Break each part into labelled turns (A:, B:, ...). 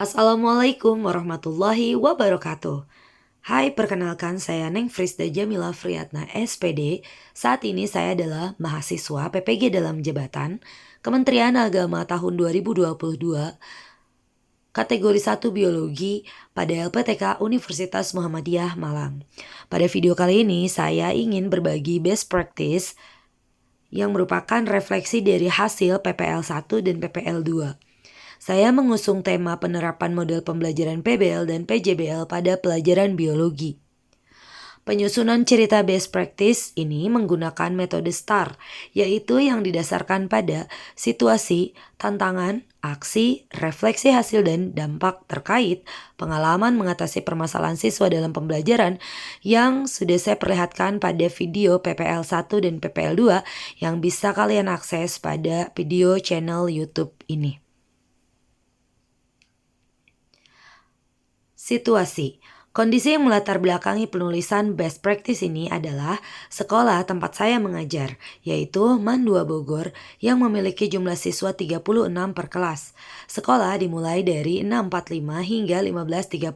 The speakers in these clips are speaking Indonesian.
A: Assalamualaikum warahmatullahi wabarakatuh. Hai, perkenalkan saya Neng Frisda Jamila Friatna SPD. Saat ini saya adalah mahasiswa PPG dalam jabatan Kementerian Agama tahun 2022, kategori 1 Biologi pada LPTK Universitas Muhammadiyah Malang. Pada video kali ini saya ingin berbagi best practice yang merupakan refleksi dari hasil PPL 1 dan PPL 2. Saya mengusung tema penerapan model pembelajaran PBL dan PJBL pada pelajaran biologi. Penyusunan cerita best practice ini menggunakan metode STAR, yaitu yang didasarkan pada situasi, tantangan, aksi, refleksi hasil dan dampak terkait pengalaman mengatasi permasalahan siswa dalam pembelajaran yang sudah saya perlihatkan pada video PPL 1 dan PPL 2 yang bisa kalian akses pada video channel YouTube ini. Situasi. Kondisi yang melatar belakangi penulisan best practice ini adalah sekolah tempat saya mengajar, yaitu MAN 2 Bogor yang memiliki jumlah siswa 36 per kelas. Sekolah dimulai dari 6.45 hingga 15.30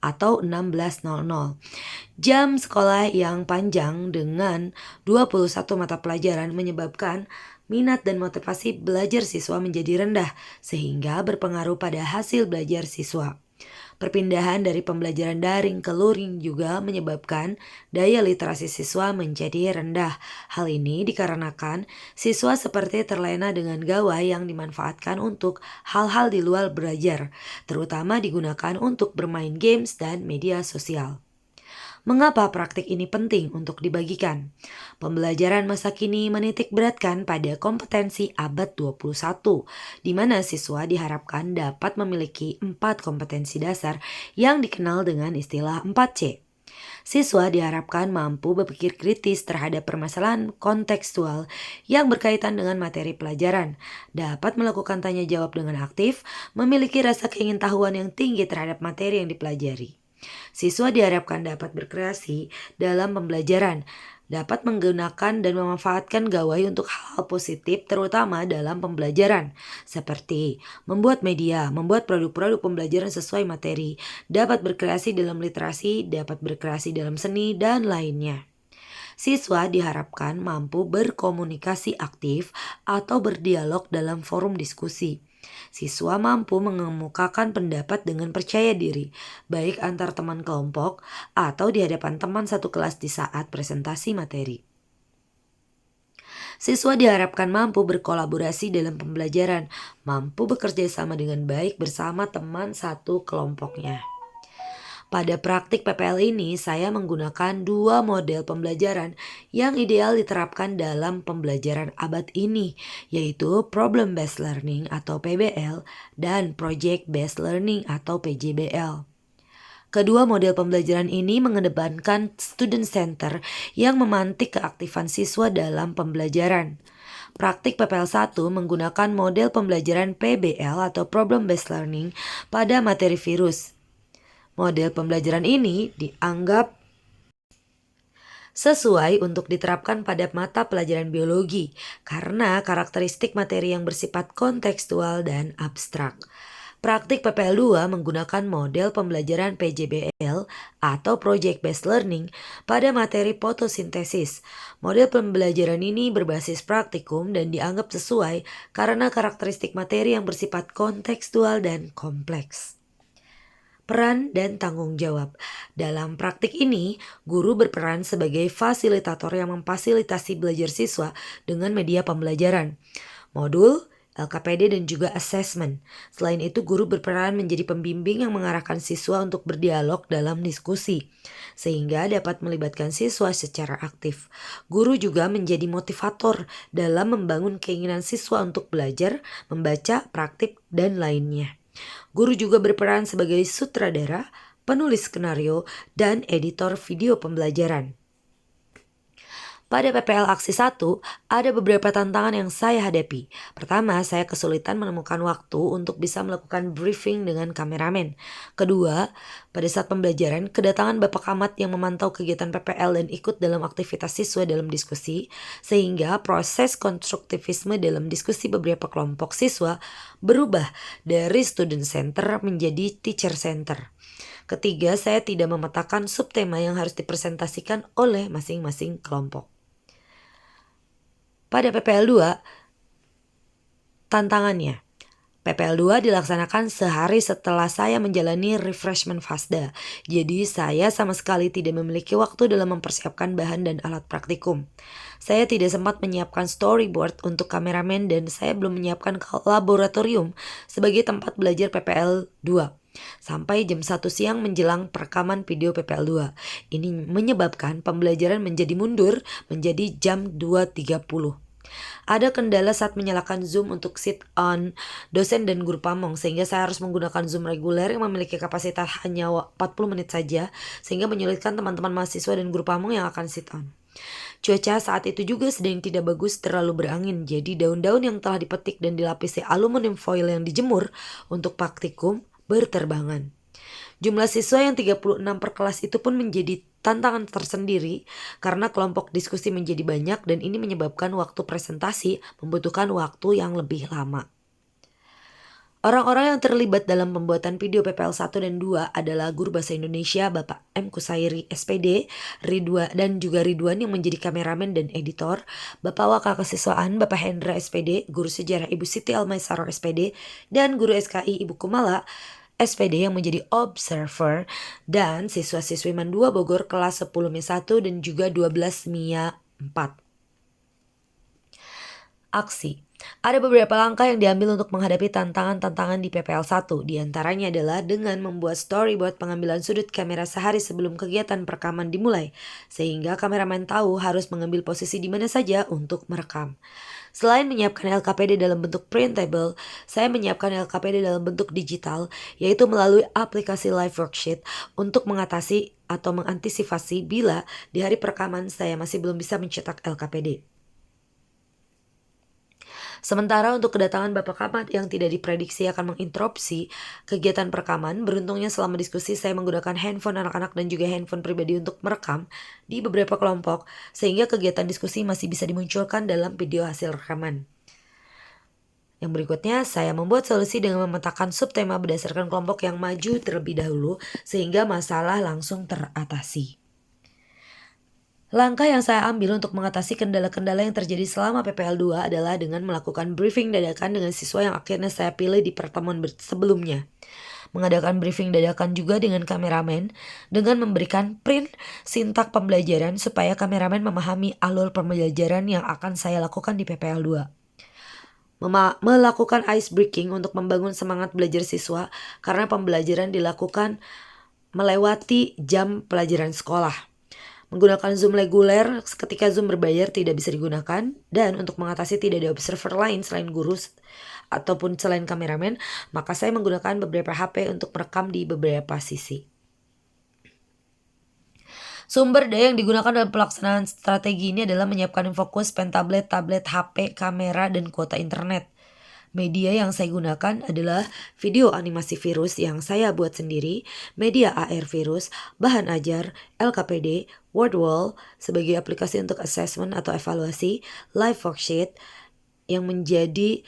A: atau 16.00. Jam sekolah yang panjang dengan 21 mata pelajaran menyebabkan minat dan motivasi belajar siswa menjadi rendah sehingga berpengaruh pada hasil belajar siswa. Perpindahan dari pembelajaran daring ke luring juga menyebabkan daya literasi siswa menjadi rendah. Hal ini dikarenakan siswa seperti terlena dengan gawai yang dimanfaatkan untuk hal-hal di luar belajar, terutama digunakan untuk bermain games dan media sosial. Mengapa praktik ini penting untuk dibagikan? Pembelajaran masa kini menitik beratkan pada kompetensi abad 21, di mana siswa diharapkan dapat memiliki 4 kompetensi dasar yang dikenal dengan istilah 4C. Siswa diharapkan mampu berpikir kritis terhadap permasalahan kontekstual yang berkaitan dengan materi pelajaran, dapat melakukan tanya jawab dengan aktif, memiliki rasa keingintahuan yang tinggi terhadap materi yang dipelajari. Siswa diharapkan dapat berkreasi dalam pembelajaran, dapat menggunakan dan memanfaatkan gawai untuk hal-hal positif terutama dalam pembelajaran, seperti membuat media, membuat produk-produk pembelajaran sesuai materi, dapat berkreasi dalam literasi, dapat berkreasi dalam seni, dan lainnya. Siswa diharapkan mampu berkomunikasi aktif atau berdialog dalam forum diskusi. Siswa mampu mengemukakan pendapat dengan percaya diri, baik antar teman kelompok atau di hadapan teman satu kelas di saat presentasi materi. Siswa diharapkan mampu berkolaborasi dalam pembelajaran, mampu bekerja sama dengan baik bersama teman satu kelompoknya. Pada praktik PPL ini, saya menggunakan dua model pembelajaran yang ideal diterapkan dalam pembelajaran abad ini, yaitu Problem Based Learning atau PBL dan Project Based Learning atau PJBL. Kedua model pembelajaran ini mengedepankan student center yang memantik keaktifan siswa dalam pembelajaran. Praktik PPL 1 menggunakan model pembelajaran PBL atau Problem Based Learning pada materi virus. Model pembelajaran ini dianggap sesuai untuk diterapkan pada mata pelajaran biologi karena karakteristik materi yang bersifat kontekstual dan abstrak. Praktik PPL 2 menggunakan model pembelajaran PJBL atau Project Based Learning pada materi fotosintesis. Model pembelajaran ini berbasis praktikum dan dianggap sesuai karena karakteristik materi yang bersifat kontekstual dan kompleks. Peran dan tanggung jawab. Dalam praktik ini, guru berperan sebagai fasilitator yang memfasilitasi belajar siswa dengan media pembelajaran, modul, LKPD, dan juga assessment. Selain itu, guru berperan menjadi pembimbing yang mengarahkan siswa untuk berdialog dalam diskusi, sehingga dapat melibatkan siswa secara aktif. Guru juga menjadi motivator dalam membangun keinginan siswa untuk belajar, membaca, praktik, dan lainnya. Guru juga berperan sebagai sutradara, penulis skenario, dan editor video pembelajaran. Pada PPL Aksi 1, ada beberapa tantangan yang saya hadapi. Pertama, saya kesulitan menemukan waktu untuk bisa melakukan briefing dengan kameramen. Kedua, pada saat pembelajaran, kedatangan Bapak Camat yang memantau kegiatan PPL dan ikut dalam aktivitas siswa dalam diskusi, sehingga proses konstruktivisme dalam diskusi beberapa kelompok siswa berubah dari student center menjadi teacher center. Ketiga, saya tidak memetakan subtema yang harus dipresentasikan oleh masing-masing kelompok. Pada PPL 2, tantangannya. PPL 2 dilaksanakan sehari setelah saya menjalani refreshment FASDA. Jadi saya sama sekali tidak memiliki waktu dalam mempersiapkan bahan dan alat praktikum. Saya tidak sempat menyiapkan storyboard untuk kameramen dan saya belum menyiapkan laboratorium sebagai tempat belajar PPL 2. Sampai jam 1 siang menjelang perekaman video PPL 2. Ini menyebabkan pembelajaran menjadi mundur menjadi jam 2.30. Ada kendala saat menyalakan Zoom untuk sit on dosen dan guru pamong, sehingga saya harus menggunakan Zoom reguler yang memiliki kapasitas hanya 40 menit saja, sehingga menyulitkan teman-teman mahasiswa dan guru pamong yang akan sit on. Cuaca saat itu juga sedang tidak bagus, terlalu berangin, jadi daun-daun yang telah dipetik dan dilapisi aluminium foil yang dijemur untuk praktikum berterbangan. Jumlah siswa yang 36 per kelas itu pun menjadi tantangan tersendiri karena kelompok diskusi menjadi banyak dan ini menyebabkan waktu presentasi membutuhkan waktu yang lebih lama. Orang-orang yang terlibat dalam pembuatan video PPL 1 dan 2 adalah guru bahasa Indonesia Bapak M. Kusairi SPD, dan juga Ridwan yang menjadi kameramen dan editor, Bapak Wakil Kesiswaan Bapak Hendra SPD, guru sejarah Ibu Siti Almaisaror SPD, dan guru SKI Ibu Kumala SPD yang menjadi observer, dan siswa-siswi MAN 2 Bogor kelas 10 MIA 1 dan juga 12 MIA 4. Aksi. Ada beberapa langkah yang diambil untuk menghadapi tantangan-tantangan di PPL 1. Di antaranya adalah dengan membuat storyboard pengambilan sudut kamera sehari sebelum kegiatan perekaman dimulai, sehingga kameramen tahu harus mengambil posisi di mana saja untuk merekam. Selain menyiapkan LKPD dalam bentuk printable, saya menyiapkan LKPD dalam bentuk digital, yaitu melalui aplikasi Live Worksheet untuk mengatasi atau mengantisipasi bila di hari perekaman saya masih belum bisa mencetak LKPD. Sementara untuk kedatangan Bapak Camat yang tidak diprediksi akan menginterupsi kegiatan perekaman, beruntungnya selama diskusi saya menggunakan handphone anak-anak dan juga handphone pribadi untuk merekam di beberapa kelompok, sehingga kegiatan diskusi masih bisa dimunculkan dalam video hasil rekaman. Yang berikutnya, saya membuat solusi dengan memetakan subtema berdasarkan kelompok yang maju terlebih dahulu, sehingga masalah langsung teratasi. Langkah yang saya ambil untuk mengatasi kendala-kendala yang terjadi selama PPL 2 adalah dengan melakukan briefing dadakan dengan siswa yang akhirnya saya pilih di pertemuan sebelumnya. Mengadakan briefing dadakan juga dengan kameramen dengan memberikan print sintak pembelajaran supaya kameramen memahami alur pembelajaran yang akan saya lakukan di PPL 2. Melakukan ice breaking untuk membangun semangat belajar siswa karena pembelajaran dilakukan melewati jam pelajaran sekolah. Menggunakan Zoom reguler ketika Zoom berbayar tidak bisa digunakan, dan untuk mengatasi tidak ada observer lain selain guru ataupun selain kameramen, maka saya menggunakan beberapa HP untuk merekam di beberapa sisi. Sumber daya yang digunakan dalam pelaksanaan strategi ini adalah menyiapkan fokus, pen tablet, HP, kamera, dan kuota internet. Media yang saya gunakan adalah video animasi virus yang saya buat sendiri, media AR virus, bahan ajar, LKPD, Wordwall sebagai aplikasi untuk assessment atau evaluasi, Live Worksheet yang menjadi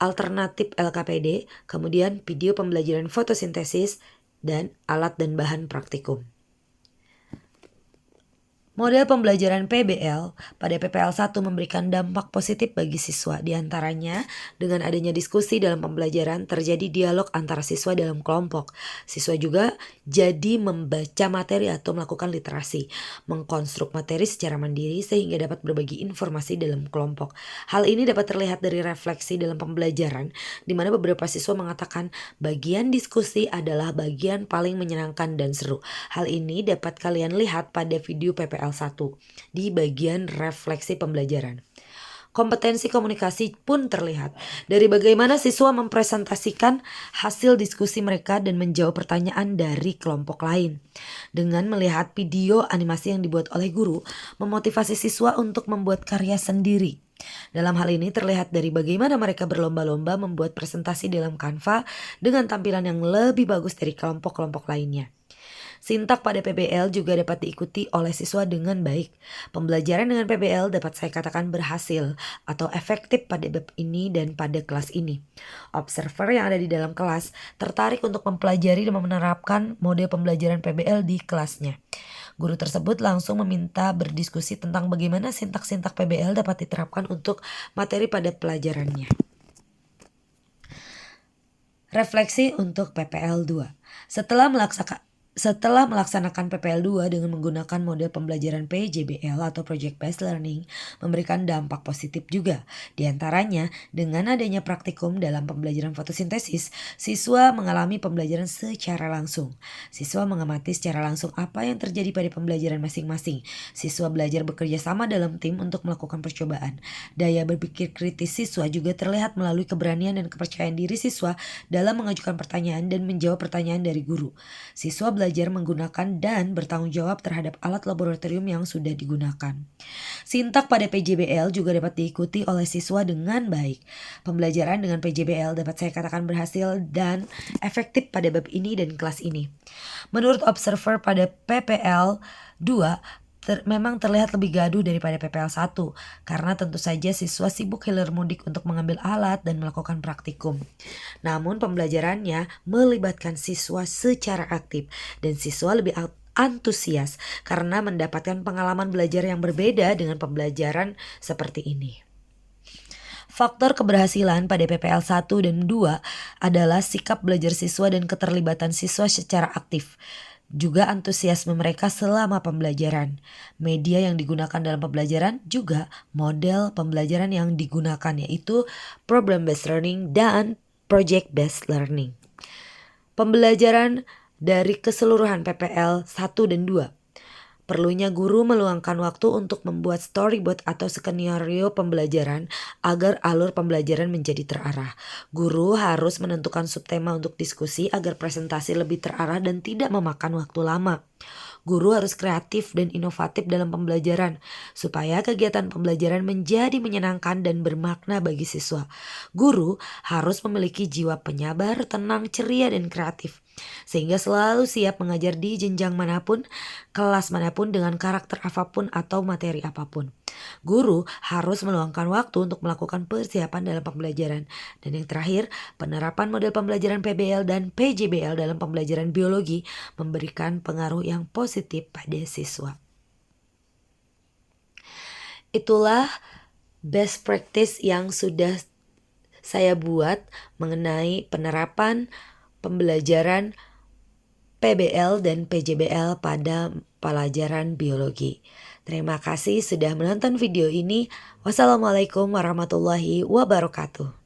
A: alternatif LKPD, kemudian video pembelajaran fotosintesis, dan alat dan bahan praktikum. Model pembelajaran PBL pada PPL 1 memberikan dampak positif bagi siswa. Di antaranya, dengan adanya diskusi dalam pembelajaran terjadi dialog antara siswa dalam kelompok. Siswa juga jadi membaca materi atau melakukan literasi, mengkonstruk materi secara mandiri sehingga dapat berbagi informasi dalam kelompok. Hal ini dapat terlihat dari refleksi dalam pembelajaran, di mana beberapa siswa mengatakan bagian diskusi adalah bagian paling menyenangkan dan seru. Hal ini dapat kalian lihat pada video PPL 1 di bagian refleksi pembelajaran. Kompetensi komunikasi pun terlihat dari bagaimana siswa mempresentasikan hasil diskusi mereka dan menjawab pertanyaan dari kelompok lain. Dengan melihat video animasi yang dibuat oleh guru, memotivasi siswa untuk membuat karya sendiri. Dalam hal ini terlihat dari bagaimana mereka berlomba-lomba membuat presentasi dalam Canva dengan tampilan yang lebih bagus dari kelompok-kelompok lainnya. Sintak pada PBL juga dapat diikuti oleh siswa dengan baik. Pembelajaran dengan PBL dapat saya katakan berhasil atau efektif pada bab ini dan pada kelas ini. Observer yang ada di dalam kelas tertarik untuk mempelajari dan menerapkan model pembelajaran PBL di kelasnya. Guru tersebut langsung meminta berdiskusi tentang bagaimana sintak-sintak PBL dapat diterapkan untuk materi pada pelajarannya. Refleksi untuk PPL 2. Setelah melaksanakan PPL 2 dengan menggunakan model pembelajaran PJBL atau Project Based Learning memberikan dampak positif juga. Di antaranya, dengan adanya praktikum dalam pembelajaran fotosintesis, siswa mengalami pembelajaran secara langsung. Siswa mengamati secara langsung apa yang terjadi pada pembelajaran masing-masing. Siswa belajar bekerja sama dalam tim untuk melakukan percobaan. Daya berpikir kritis siswa juga terlihat melalui keberanian dan kepercayaan diri siswa dalam mengajukan pertanyaan dan menjawab pertanyaan dari guru. Siswa belajar menggunakan dan bertanggung jawab terhadap alat laboratorium yang sudah digunakan. Sintak pada PJBL juga dapat diikuti oleh siswa dengan baik. Pembelajaran dengan PJBL dapat saya katakan berhasil dan efektif pada bab ini dan kelas ini. Menurut observer pada PPL 2, memang terlihat lebih gaduh daripada PPL 1 karena tentu saja siswa sibuk hilir mudik untuk mengambil alat dan melakukan praktikum. Namun pembelajarannya melibatkan siswa secara aktif dan siswa lebih antusias karena mendapatkan pengalaman belajar yang berbeda dengan pembelajaran seperti ini. Faktor keberhasilan pada PPL 1 dan 2 adalah sikap belajar siswa dan keterlibatan siswa secara aktif. Juga antusiasme mereka selama pembelajaran. Media yang digunakan dalam pembelajaran juga model pembelajaran yang digunakan yaitu problem based learning dan project based learning. Pembelajaran dari keseluruhan PPL 1 dan 2. Perlunya guru meluangkan waktu untuk membuat storyboard atau skenario pembelajaran agar alur pembelajaran menjadi terarah. Guru harus menentukan subtema untuk diskusi agar presentasi lebih terarah dan tidak memakan waktu lama. Guru harus kreatif dan inovatif dalam pembelajaran supaya kegiatan pembelajaran menjadi menyenangkan dan bermakna bagi siswa. Guru harus memiliki jiwa penyabar, tenang, ceria, dan kreatif sehingga selalu siap mengajar di jenjang manapun, kelas manapun dengan karakter apapun atau materi apapun. Guru harus meluangkan waktu untuk melakukan persiapan dalam pembelajaran. Dan yang terakhir, penerapan model pembelajaran PBL dan PJBL dalam pembelajaran biologi memberikan pengaruh yang positif pada siswa. Itulah best practice yang sudah saya buat mengenai penerapan pembelajaran PBL dan PJBL pada pelajaran biologi. Terima kasih sudah menonton video ini. Wassalamualaikum warahmatullahi wabarakatuh.